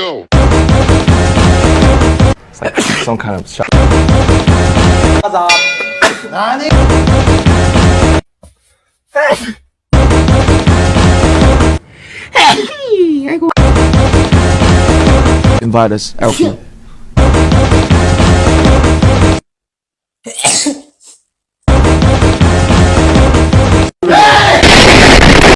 go. It's like some kind of shot. Invite us, LP.